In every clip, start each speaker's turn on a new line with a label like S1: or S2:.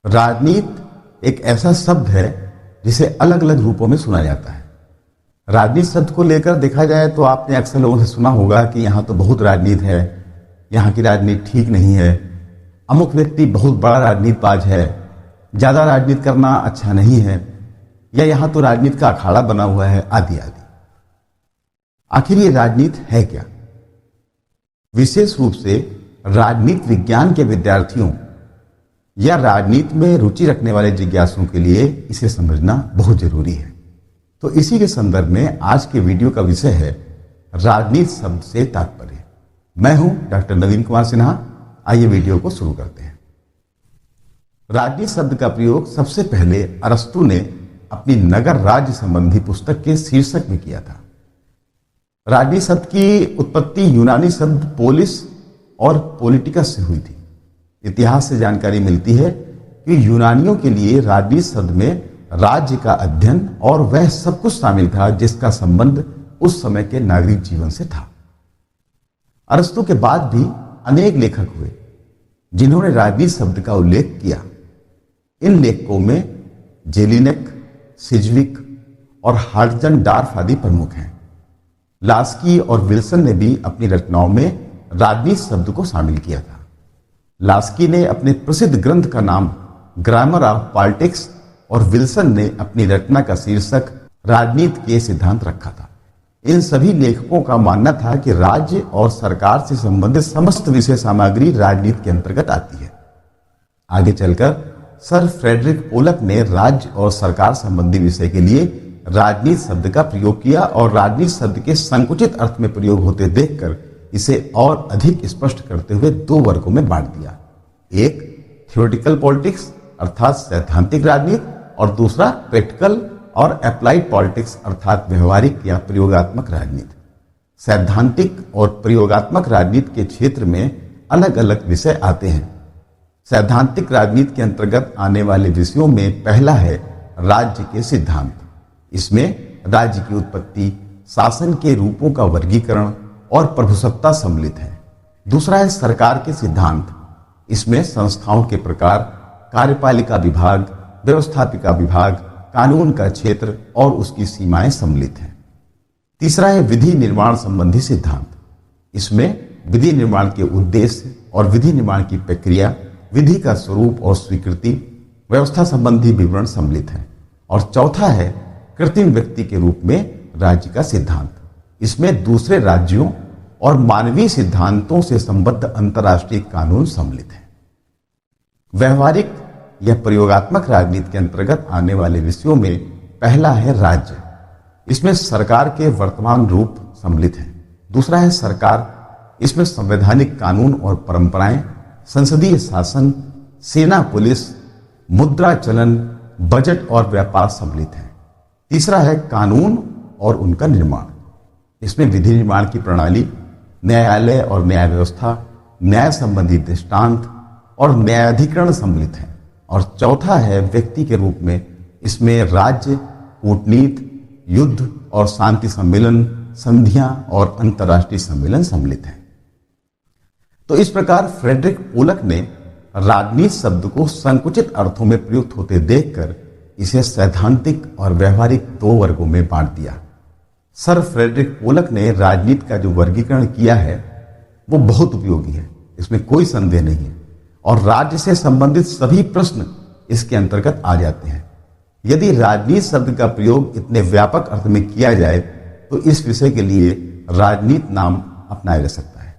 S1: राजनीति एक ऐसा शब्द है जिसे अलग अलग रूपों में सुना जाता है। राजनीति शब्द को लेकर देखा जाए तो आपने अक्सर लोगों से सुना होगा कि यहाँ तो बहुत राजनीति है, यहाँ की राजनीति ठीक नहीं है, अमुक व्यक्ति बहुत बड़ा राजनीतिबाज है, ज़्यादा राजनीति करना अच्छा नहीं है, या यहाँ तो राजनीति का अखाड़ा बना हुआ है, आदि आदि। आखिर ये राजनीति है क्या? विशेष रूप से राजनीति विज्ञान के विद्यार्थियों या राजनीति में रुचि रखने वाले जिज्ञासुओं के लिए इसे समझना बहुत जरूरी है। तो इसी के संदर्भ में आज के वीडियो का विषय है राजनीति शब्द से तात्पर्य। मैं हूं डॉक्टर नवीन कुमार सिन्हा। आइए वीडियो को शुरू करते हैं। राजनीति शब्द का प्रयोग सबसे पहले अरस्तु ने अपनी नगर राज्य संबंधी पुस्तक के शीर्षक में किया था। राजनीति शब्द की उत्पत्ति यूनानी शब्द पोलिस और पॉलिटिकस से हुई थी। इतिहास से जानकारी मिलती है कि यूनानियों के लिए राजनीति शब्द में राज्य का अध्ययन और वह सब कुछ शामिल था जिसका संबंध उस समय के नागरिक जीवन से था। अरस्तु के बाद भी अनेक लेखक हुए जिन्होंने राजनीति शब्द का उल्लेख किया। इन लेखकों में जेलिनेक, सिज्विक और हार्टजनडार्फ आदि प्रमुख हैं। लास्की और विल्सन ने भी अपनी रचनाओं में राजनीति शब्द को शामिल किया था। लास्की ने अपने प्रसिद्ध ग्रंथ का नाम ग्रामर ऑफ पॉलिटिक्स और विल्सन ने अपनी रचना का शीर्षक राजनीति के सिद्धांत रखा था। इन सभी लेखकों का मानना था कि राज्य और सरकार से संबंधित समस्त विषय सामग्री राजनीति के अंतर्गत आती है। आगे चलकर सर फ्रेडरिक पोलक ने राज्य और सरकार संबंधी विषय के लिए राजनीति शब्द का प्रयोग किया और राजनीति शब्द के संकुचित अर्थ में प्रयोग होते देखकर इसे और अधिक स्पष्ट करते हुए दो वर्गों में बांट दिया। एक थ्योरेटिकल पॉलिटिक्स अर्थात सैद्धांतिक राजनीति और दूसरा प्रैक्टिकल और अप्लाइड पॉलिटिक्स अर्थात व्यवहारिक या प्रयोगात्मक राजनीति। सैद्धांतिक और प्रयोगात्मक राजनीति के क्षेत्र में अलग अलग विषय आते हैं। सैद्धांतिक राजनीति के अंतर्गत आने वाले विषयों में पहला है राज्य के सिद्धांत। इसमें राज्य की उत्पत्ति, शासन के रूपों का वर्गीकरण और प्रभुसत्ता सम्मिलित है। दूसरा है सरकार के सिद्धांत। इसमें संस्थाओं के प्रकार, कार्यपालिका विभाग, व्यवस्थापिका विभाग, कानून का क्षेत्र और उसकी सीमाएं सम्मिलित हैं। तीसरा है विधि निर्माण संबंधी सिद्धांत। इसमें विधि निर्माण के उद्देश्य और विधि निर्माण की प्रक्रिया, विधि का स्वरूप और स्वीकृति, व्यवस्था संबंधी विवरण सम्मिलित हैं। और चौथा है कृत्रिम व्यक्ति के रूप में राज्य का सिद्धांत। इसमें दूसरे राज्यों और मानवीय सिद्धांतों से संबद्ध अंतर्राष्ट्रीय कानून सम्मिलित हैं। व्यवहारिक या प्रयोगात्मक राजनीति के अंतर्गत आने वाले विषयों में पहला है राज्य। इसमें सरकार के वर्तमान रूप सम्मिलित हैं। दूसरा है सरकार। इसमें संवैधानिक कानून और परंपराएं, संसदीय शासन, सेना, पुलिस, मुद्रा चलन, बजट और व्यापार सम्मिलित हैं। तीसरा है कानून और उनका निर्माण। इसमें विधि निर्माण की प्रणाली, न्यायालय और न्याय व्यवस्था, न्याय संबंधी दृष्टांत और न्यायाधिकरण सम्मिलित हैं। और चौथा है व्यक्ति के रूप में। इसमें राज्य, कूटनीति, युद्ध और शांति सम्मेलन, संधियां और अंतर्राष्ट्रीय सम्मेलन सम्मिलित हैं। तो इस प्रकार फ्रेडरिक पोलक ने राजनीति शब्द को संकुचित अर्थों में प्रयुक्त होते देखकर इसे सैद्धांतिक और व्यवहारिक दो वर्गों में बांट दिया। सर फ्रेडरिक पोलक ने राजनीति का जो वर्गीकरण किया है वो बहुत उपयोगी है, इसमें कोई संदेह नहीं है। और राज्य से संबंधित सभी प्रश्न इसके अंतर्गत आ जाते हैं। यदि राजनीति शब्द का प्रयोग इतने व्यापक अर्थ में किया जाए तो इस विषय के लिए राजनीति नाम अपनाया जा सकता है।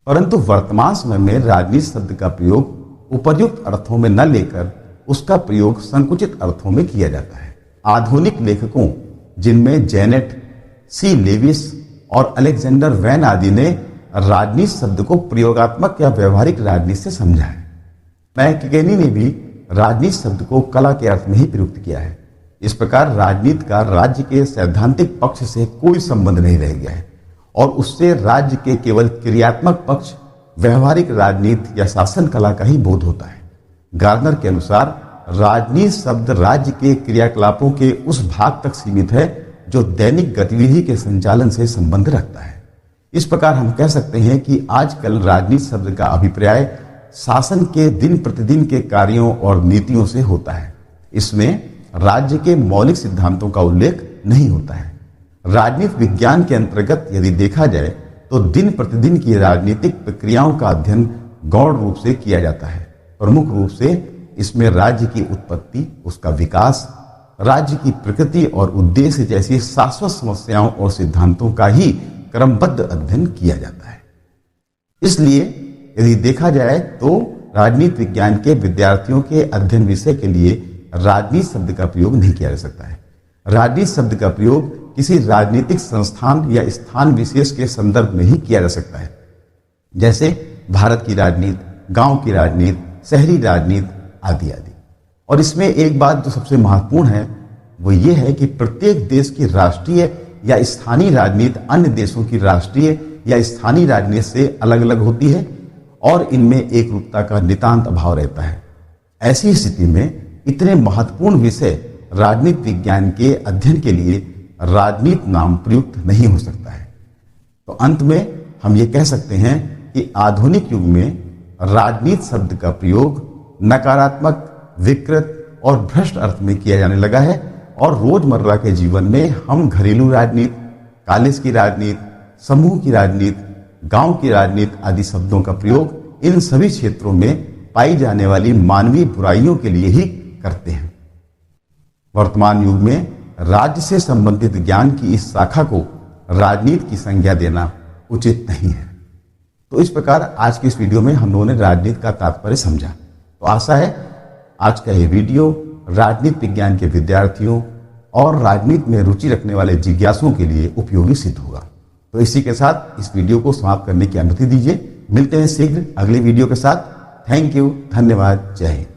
S1: परंतु वर्तमान समय में राजनीति शब्द का प्रयोग उपर्युक्त अर्थों में न लेकर उसका प्रयोग संकुचित अर्थों में किया जाता है। आधुनिक लेखकों जिनमें जेनेट, सी लेविस और अलेक्जेंडर वैन आदि ने राजनीति शब्द को प्रयोगात्मक या व्यवहारिक राजनीति से समझा है। मैककेनी ने भी राजनीति शब्द को कला के अर्थ में ही प्रयुक्त किया है। इस प्रकार राजनीति का राज्य के सैद्धांतिक पक्ष से कोई संबंध नहीं रह गया है और उससे राज्य के केवल क्रियात्मक पक्ष, व्यवहारिक राजनीति या शासन कला का ही बोध होता है। गार्नर के अनुसार राजनीति शब्द राज्य के क्रियाकलापों के उस भाग तक सीमित है जो दैनिक गतिविधि के संचालन से संबंध रखता है। इस प्रकार हम कह सकते हैं कि आजकल राजनीति शब्द का अभिप्राय शासन के दिन प्रतिदिन के कार्यों और नीतियों से होता है। इसमें राज्य के मौलिक सिद्धांतों का उल्लेख नहीं होता है। राजनीति विज्ञान के अंतर्गत यदि देखा जाए तो दिन प्रतिदिन की राजनीतिक प्रक्रियाओं का अध्ययन गौण रूप से किया जाता है। प्रमुख रूप से इसमें राज्य की उत्पत्ति, उसका विकास, राज्य की प्रकृति और उद्देश्य जैसी शाश्वत समस्याओं और सिद्धांतों का ही क्रमबद्ध अध्ययन किया जाता है। इसलिए यदि देखा जाए तो राजनीति विज्ञान के विद्यार्थियों के अध्ययन विषय के लिए राजनीति शब्द का प्रयोग नहीं किया जा सकता है। राजनीति शब्द का प्रयोग किसी राजनीतिक संस्थान या स्थान विशेष के संदर्भ में ही किया जा सकता है, जैसे भारत की राजनीति, गांव की राजनीति, शहरी राजनीति आदि आदि। और इसमें एक बात जो सबसे महत्वपूर्ण है वो ये है कि प्रत्येक देश की राष्ट्रीय या स्थानीय राजनीति अन्य देशों की राष्ट्रीय या स्थानीय राजनीति से अलग अलग होती है और इनमें एक रूपता का नितांत अभाव रहता है। ऐसी स्थिति में इतने महत्वपूर्ण विषय राजनीति विज्ञान के अध्ययन के लिए राजनीति नाम प्रयुक्त नहीं हो सकता है। तो अंत में हम ये कह सकते हैं कि आधुनिक युग में राजनीति शब्द का प्रयोग नकारात्मक, विकृत और भ्रष्ट अर्थ में किया जाने लगा है और रोजमर्रा के जीवन में हम घरेलू राजनीति, कॉलेज की राजनीति, समूह की राजनीति, गांव की राजनीति आदि शब्दों का प्रयोग इन सभी क्षेत्रों में पाई जाने वाली मानवीय बुराइयों के लिए ही करते हैं। वर्तमान युग में राज्य से संबंधित ज्ञान की इस शाखा को राजनीति की संज्ञा देना उचित नहीं है। तो इस प्रकार आज की इस वीडियो में हम लोगों ने राजनीति का तात्पर्य समझा। तो आशा है आज का ये वीडियो राजनीति विज्ञान के विद्यार्थियों और राजनीति में रुचि रखने वाले जिज्ञासुओं के लिए उपयोगी सिद्ध होगा। तो इसी के साथ इस वीडियो को समाप्त करने की अनुमति दीजिए। मिलते हैं शीघ्र अगले वीडियो के साथ। थैंक यू, धन्यवाद, जय हिंद।